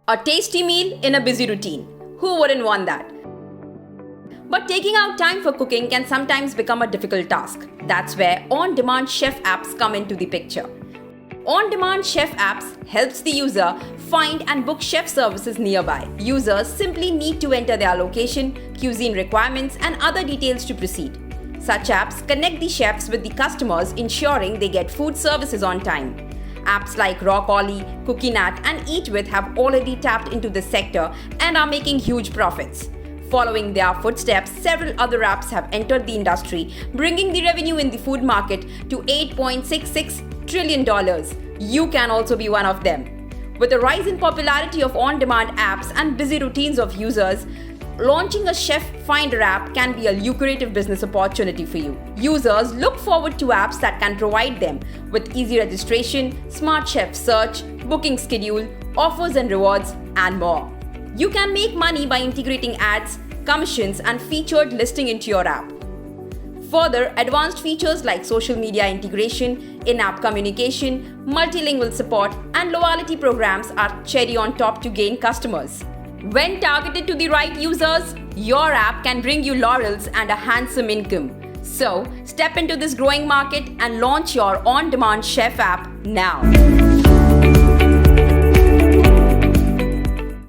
A tasty meal in a busy routine. Who wouldn't want that? But taking out time for cooking can sometimes become a difficult task. That's where on-demand chef apps come into the picture. On-demand chef apps helps the user find and book chef services nearby. Users simply need to enter their location, cuisine requirements, and other details to proceed. Such apps connect the chefs with the customers, ensuring they get food services on time. Apps like Rockoli, Cookinat, and Eat With have already tapped into this sector and are making huge profits. Following their footsteps, several other apps have entered the industry, bringing the revenue in the food market to $8.66 trillion. You can also be one of them. With the rise in popularity of on-demand apps and busy routines of users, launching a chef finder app can be a lucrative business opportunity for you. Users look forward to apps that can provide them with easy registration, smart chef search, booking schedule, offers and rewards, and more. You can make money by integrating ads, commissions, and featured listing into your app. Further, advanced features like social media integration, in-app communication, multilingual support, and loyalty programs are cherry on top to gain customers. When targeted to the right users, your app can bring you laurels and a handsome income. So, step into this growing market and launch your on-demand chef app now.